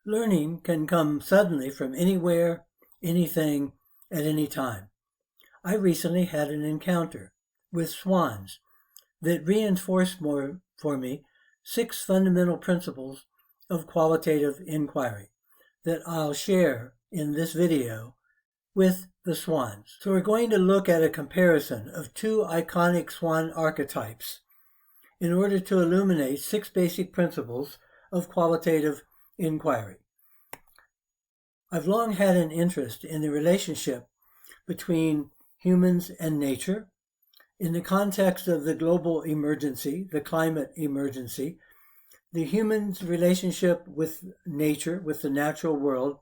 Learning can come suddenly from anywhere, anything, at any time. I recently had an encounter with swans that reinforced for me 6 fundamental principles of qualitative inquiry that I'll share in this video with the swans. So we're going to look at a comparison of 2 iconic swan archetypes in order to illuminate 6 basic principles of qualitative inquiry. I've long had an interest in the relationship between humans and nature in the context of the global emergency, the climate emergency. The human's relationship with nature, with the natural world,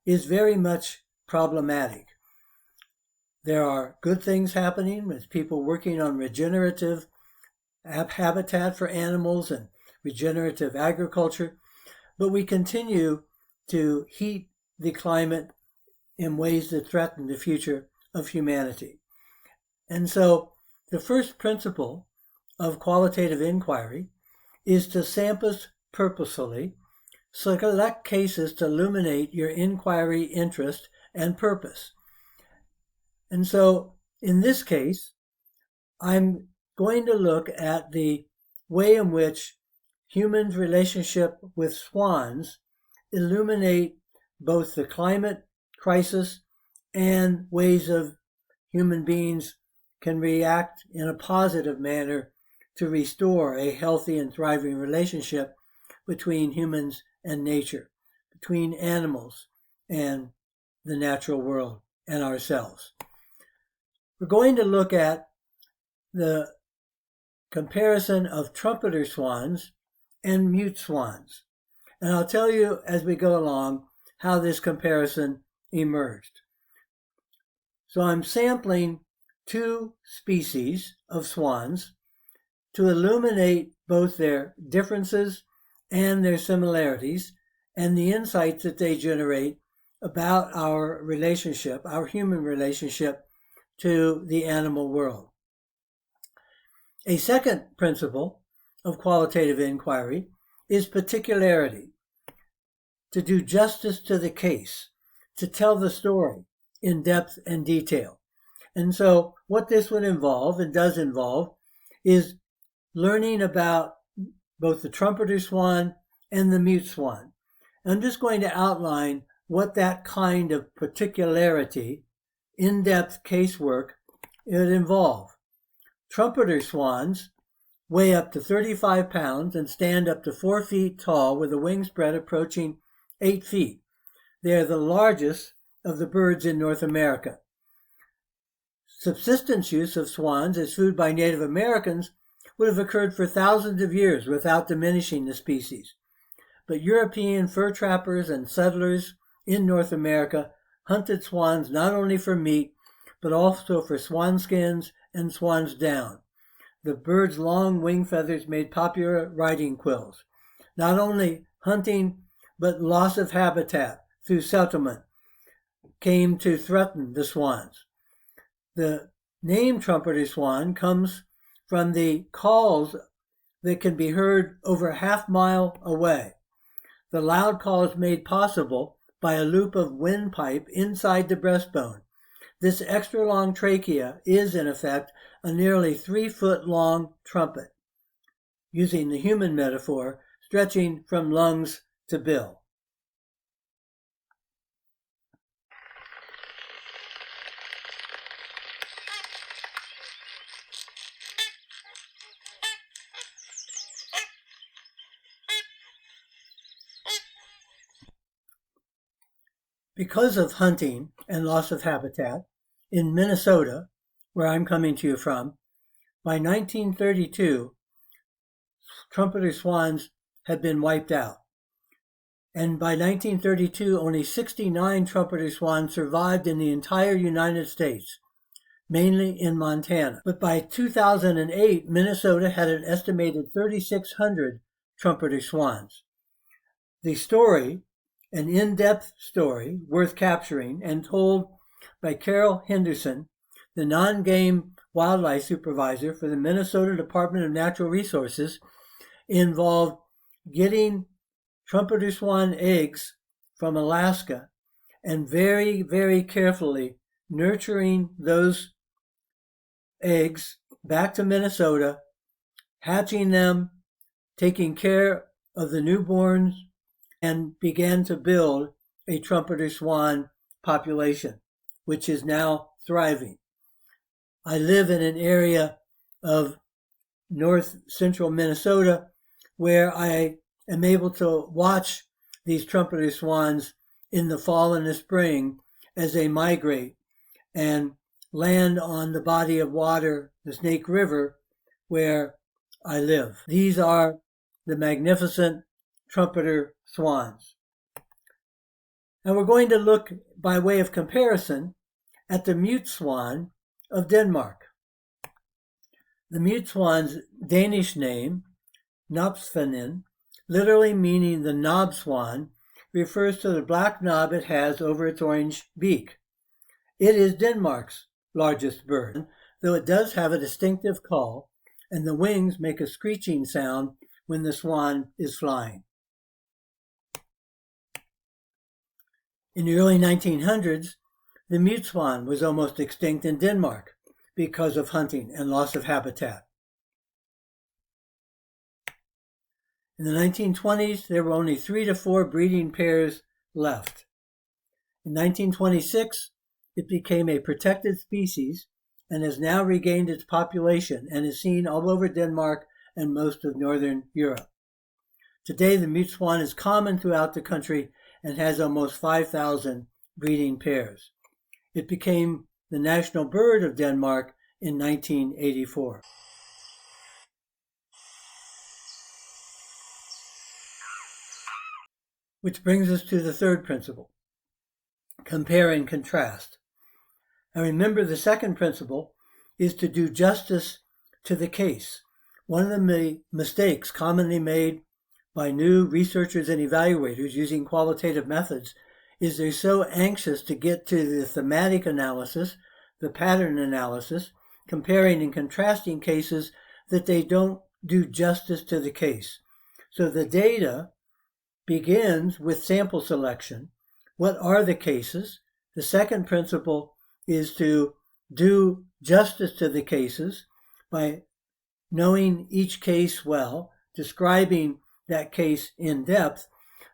is very much problematic. There are good things happening with people working on regenerative habitat for animals and regenerative agriculture, but we continue to heat the climate in ways that threaten the future of humanity. And so the first principle of qualitative inquiry is to sample purposefully, select cases to illuminate your inquiry interest and purpose. And so in this case, I'm going to look at the way in which humans' relationship with swans illuminate both the climate crisis and ways of human beings can react in a positive manner to restore a healthy and thriving relationship between humans and nature, between animals and the natural world and ourselves. We're going to look at the comparison of trumpeter swans and mute swans. And I'll tell you as we go along how this comparison emerged. So I'm sampling 2 species of swans to illuminate both their differences and their similarities and the insights that they generate about our relationship, our human relationship to the animal world. A second principle of qualitative inquiry is particularity, to do justice to the case, to tell the story in depth and detail. And so what this would involve, and does involve, is learning about both the trumpeter swan and the mute swan. I'm just going to outline what that kind of particularity, in-depth casework, it would involve. Trumpeter swans weigh up to 35 pounds and stand up to 4 feet tall with a wingspread approaching 8 feet. They are the largest of the birds in North America. Subsistence use of swans as food by Native Americans would have occurred for thousands of years without diminishing the species. But European fur trappers and settlers in North America hunted swans not only for meat, but also for swan skins and swan's down. The bird's long wing feathers made popular riding quills. Not only hunting, but loss of habitat through settlement came to threaten the swans. The name trumpeter swan comes from the calls that can be heard over a half-mile away. The loud call is made possible by a loop of windpipe inside the breastbone. This extra long trachea is, in effect, a nearly 3-foot-long trumpet, using the human metaphor, stretching from lungs to bill. Because of hunting and loss of habitat, in Minnesota, where I'm coming to you from, by 1932, trumpeter swans had been wiped out. And by 1932, only 69 trumpeter swans survived in the entire United States, mainly in Montana. But by 2008, Minnesota had an estimated 3,600 trumpeter swans. The story, an in-depth story worth capturing and told by Carol Henderson, the non-game wildlife supervisor for the Minnesota Department of Natural Resources, involved getting trumpeter swan eggs from Alaska and very, very carefully nurturing those eggs back to Minnesota, hatching them, taking care of the newborns, and began to build a trumpeter swan population, which is now thriving. I live in an area of north central Minnesota where I am able to watch these trumpeter swans in the fall and the spring as they migrate and land on the body of water, the Snake River, where I live. These are the magnificent trumpeter swans. And we're going to look, by way of comparison, at the mute swan of Denmark. The mute swan's Danish name, Knopsvanen, literally meaning the knob swan, refers to the black knob it has over its orange beak. It is Denmark's largest bird, though it does have a distinctive call, and the wings make a screeching sound when the swan is flying. In the early 1900s, the mute swan was almost extinct in Denmark because of hunting and loss of habitat. In the 1920s, there were only 3 to 4 breeding pairs left. In 1926, it became a protected species and has now regained its population and is seen all over Denmark and most of northern Europe. Today, the mute swan is common throughout the country and has almost 5,000 breeding pairs. It became the national bird of Denmark in 1984. Which brings us to the third principle, compare and contrast. And remember, the second principle is to do justice to the case. One of the mistakes commonly made by new researchers and evaluators using qualitative methods is they're so anxious to get to the thematic analysis, the pattern analysis, comparing and contrasting cases that they don't do justice to the case. So the data begins with sample selection. What are the cases? The second principle is to do justice to the cases by knowing each case well, describing that case in depth.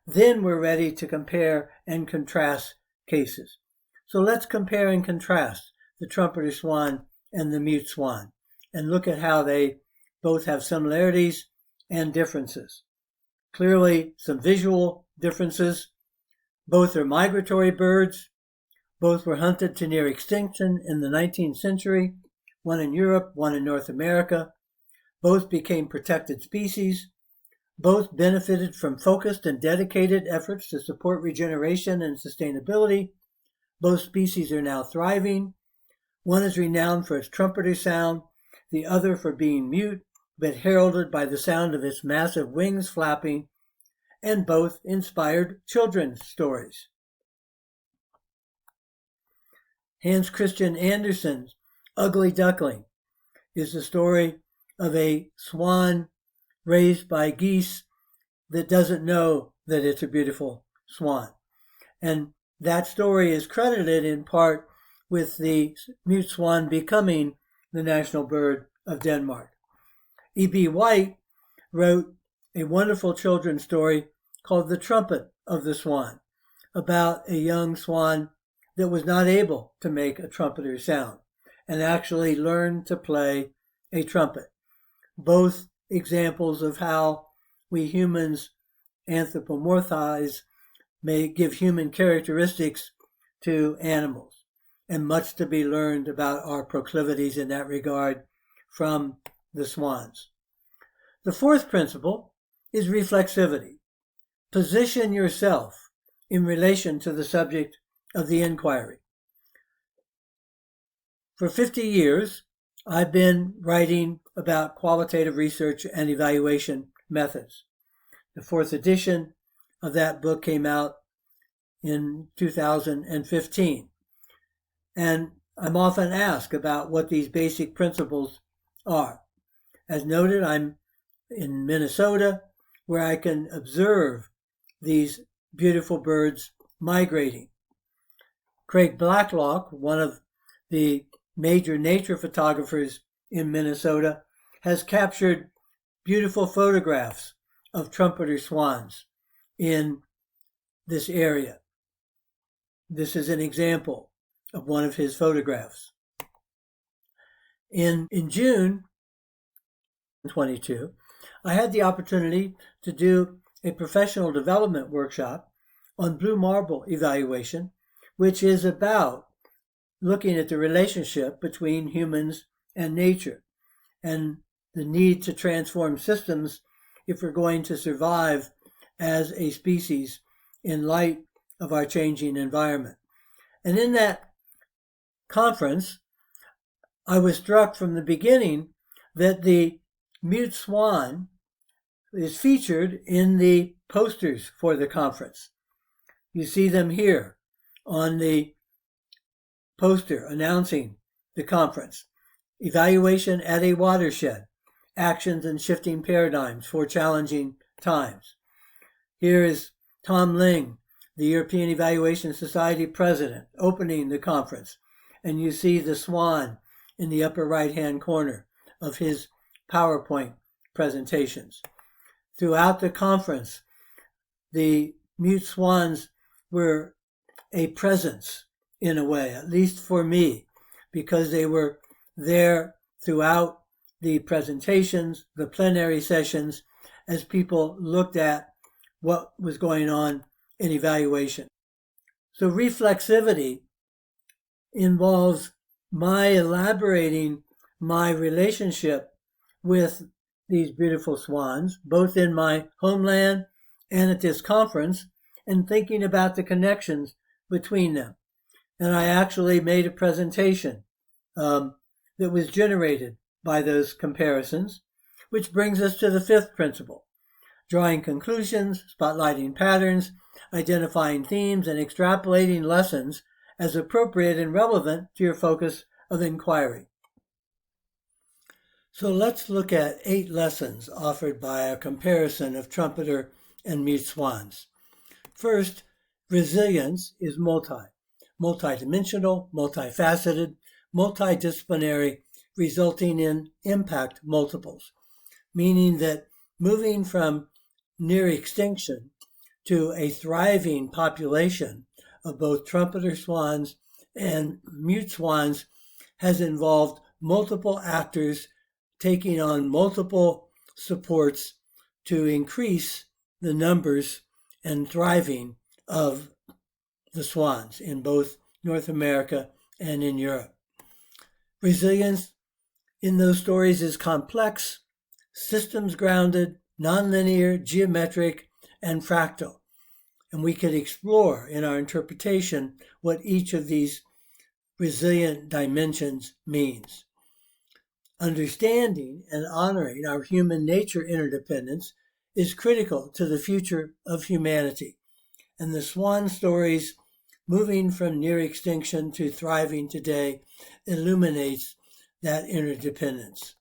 Then we're ready to compare and contrast cases. So let's compare and contrast the trumpeter swan and the mute swan and look at how they both have similarities and differences. Clearly, some visual differences. Both are migratory birds. Both were hunted to near extinction in the 19th century, one in Europe, one in North America. Both became protected species. Both benefited from focused and dedicated efforts to support regeneration and sustainability. Both species are now thriving. One is renowned for its trumpeter sound, the other for being mute, but heralded by the sound of its massive wings flapping, and both inspired children's stories. Hans Christian Andersen's Ugly Duckling is the story of a swan raised by geese that doesn't know that it's a beautiful swan. And that story is credited in part with the mute swan becoming the national bird of Denmark. E.B. White wrote a wonderful children's story called The Trumpet of the Swan, about a young swan that was not able to make a trumpeter sound and actually learned to play a trumpet. Both examples of how we humans anthropomorphize, may give human characteristics to animals, and much to be learned about our proclivities in that regard from the swans. The fourth principle is reflexivity. Position yourself in relation to the subject of the inquiry. For 50 years, I've been writing about qualitative research and evaluation methods. The fourth edition of that book came out in 2015. And I'm often asked about what these basic principles are. As noted, I'm in Minnesota, where I can observe these beautiful birds migrating. Craig Blacklock, one of the major nature photographers in Minnesota, has captured beautiful photographs of trumpeter swans in this area. This is an example of one of his photographs. In June 2022, I had the opportunity to do a professional development workshop on blue marble evaluation, which is about looking at the relationship between humans and nature and the need to transform systems if we're going to survive as a species in light of our changing environment. And in that conference, I was struck from the beginning that the mute swan is featured in the posters for the conference. You see them here on the poster announcing the conference. Evaluation at a watershed, actions and shifting paradigms for challenging times. Here is Tom Ling, the European Evaluation Society president, opening the conference. And you see the swan in the upper right-hand corner of his PowerPoint presentations. Throughout the conference, the mute swans were a presence in a way, at least for me, because they were there throughout the presentations, the plenary sessions, as people looked at what was going on in evaluation. So reflexivity involves my elaborating my relationship with these beautiful swans, both in my homeland and at this conference, and thinking about the connections between them. And I actually made a presentation that was generated by those comparisons, which brings us to the fifth principle: drawing conclusions, spotlighting patterns, identifying themes, and extrapolating lessons as appropriate and relevant to your focus of inquiry. So let's look at 8 lessons offered by a comparison of trumpeter and mute swans. First, resilience is multidimensional, multifaceted, multidisciplinary, resulting in impact multiples, meaning that moving from near extinction to a thriving population of both trumpeter swans and mute swans has involved multiple actors taking on multiple supports to increase the numbers and thriving of the swans in both North America and in Europe. Resilience in those stories is complex, systems grounded, nonlinear, geometric, and fractal. And we could explore in our interpretation what each of these resilient dimensions means. Understanding and honoring our human nature interdependence is critical to the future of humanity. And the swan stories, moving from near extinction to thriving today, illuminates that interdependence.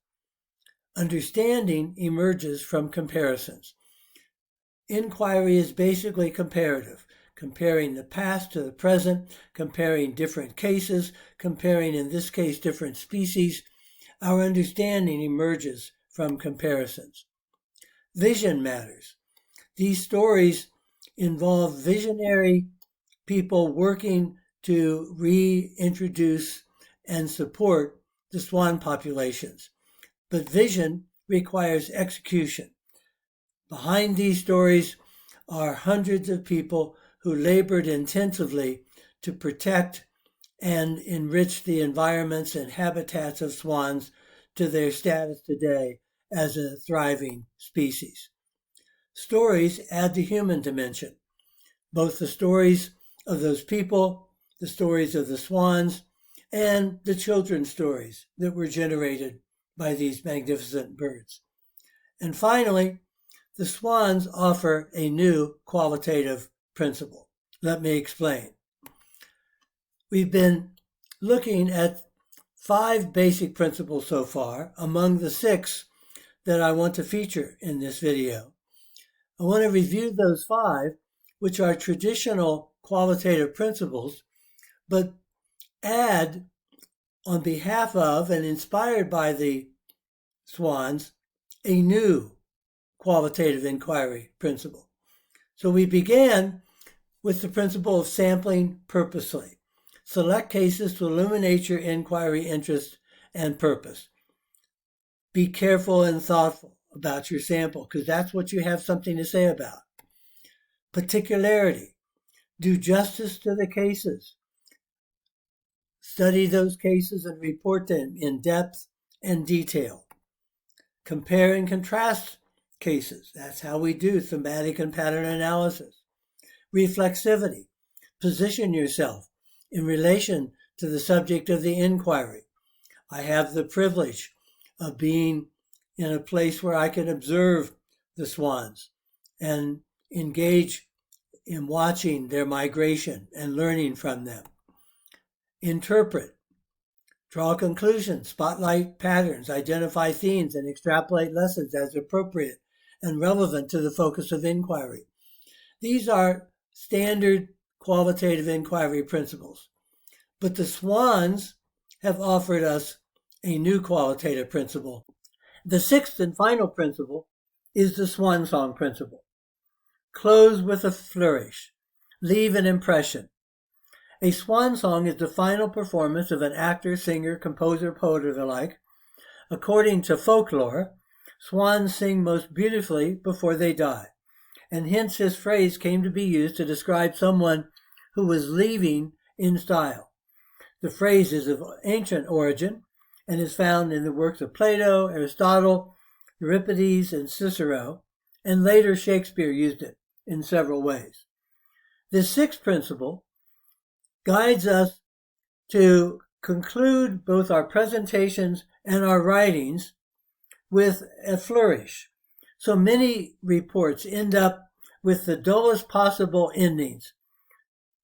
Understanding emerges from comparisons. Inquiry is basically comparative, comparing the past to the present, comparing different cases, comparing, in this case, different species. Our understanding emerges from comparisons. Vision matters. These stories involve visionary people working to reintroduce and support the swan populations. But vision requires execution. Behind these stories are hundreds of people who labored intensively to protect and enrich the environments and habitats of swans to their status today as a thriving species. Stories add the human dimension, both the stories of those people, the stories of the swans, and the children's stories that were generated by these magnificent birds. And finally, the swans offer a new qualitative principle. Let me explain. We've been looking at 5 basic principles so far, among the 6 that I want to feature in this video. I want to review those 5 which are traditional qualitative principles, but add, on behalf of and inspired by the Swans, a new qualitative inquiry principle. So we began with the principle of sampling purposely. Select cases to illuminate your inquiry interest and purpose. Be careful and thoughtful about your sample, because that's what you have something to say about. Particularity. Do justice to the cases. Study those cases and report them in depth and detail. Compare and contrast cases. That's how we do thematic and pattern analysis. Reflexivity. Position yourself in relation to the subject of the inquiry. I have the privilege of being in a place where I can observe the swans and engage in watching their migration and learning from them. Interpret. Draw conclusions, spotlight patterns, identify themes, and extrapolate lessons as appropriate and relevant to the focus of inquiry. These are standard qualitative inquiry principles. But the Swans have offered us a new qualitative principle. The sixth and final principle is the swan song principle. Close with a flourish. Leave an impression. A swan song is the final performance of an actor, singer, composer, poet, or the like. According to folklore, swans sing most beautifully before they die, and hence this phrase came to be used to describe someone who was leaving in style. The phrase is of ancient origin and is found in the works of Plato, Aristotle, Euripides, and Cicero, and later Shakespeare used it in several ways. This sixth principle guides us to conclude both our presentations and our writings with a flourish. So many reports end up with the dullest possible endings.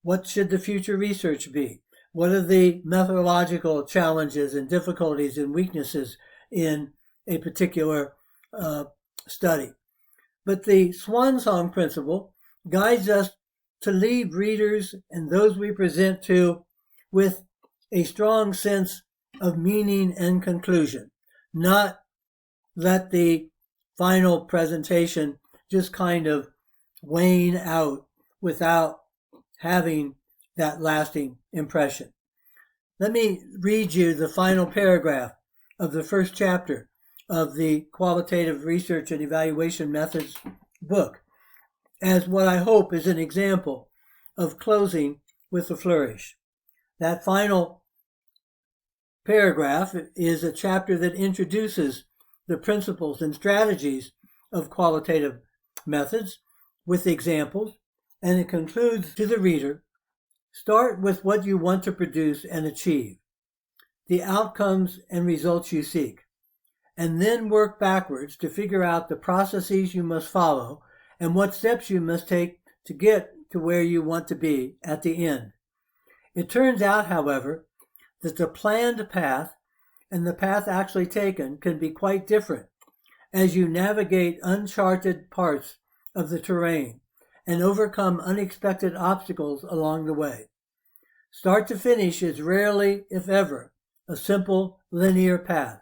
What should the future research be? What are the methodological challenges and difficulties and weaknesses in a particular study? But the swan song principle guides us to leave readers and those we present to with a strong sense of meaning and conclusion, not let the final presentation just kind of wane out without having that lasting impression. Let me read you the final paragraph of the first chapter of the Qualitative Research and Evaluation Methods book as what I hope is an example of closing with a flourish. That final paragraph is a chapter that introduces the principles and strategies of qualitative methods with examples, and it concludes to the reader, start with what you want to produce and achieve, the outcomes and results you seek, and then work backwards to figure out the processes you must follow and what steps you must take to get to where you want to be at the end. It turns out, however, that the planned path and the path actually taken can be quite different as you navigate uncharted parts of the terrain and overcome unexpected obstacles along the way. Start to finish is rarely, if ever, a simple linear path.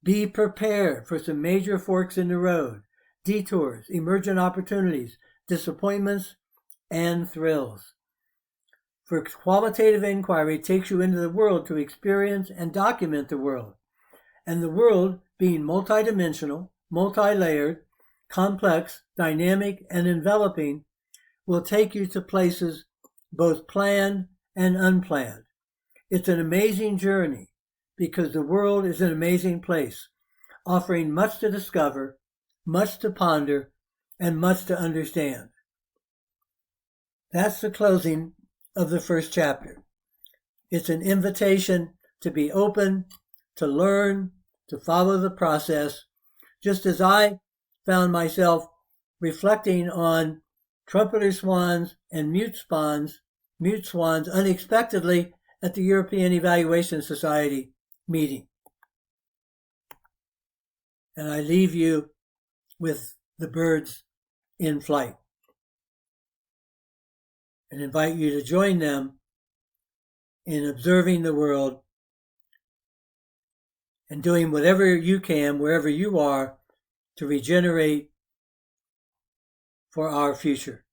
Be prepared for some major forks in the road, detours, emergent opportunities, disappointments, and thrills. For qualitative inquiry takes you into the world to experience and document the world, and the world being multidimensional, multi-layered, complex, dynamic, and enveloping will take you to places both planned and unplanned. It's an amazing journey because the world is an amazing place, offering much to discover, much to ponder, and much to understand. That's the closing of the first chapter. It's an invitation to be open, to learn, to follow the process, just as I found myself reflecting on trumpeter swans and mute swans unexpectedly at the European Evaluation Society meeting. And I leave you with the birds in flight. and invite you to join them in observing the world and doing whatever you can, wherever you are, to regenerate for our future.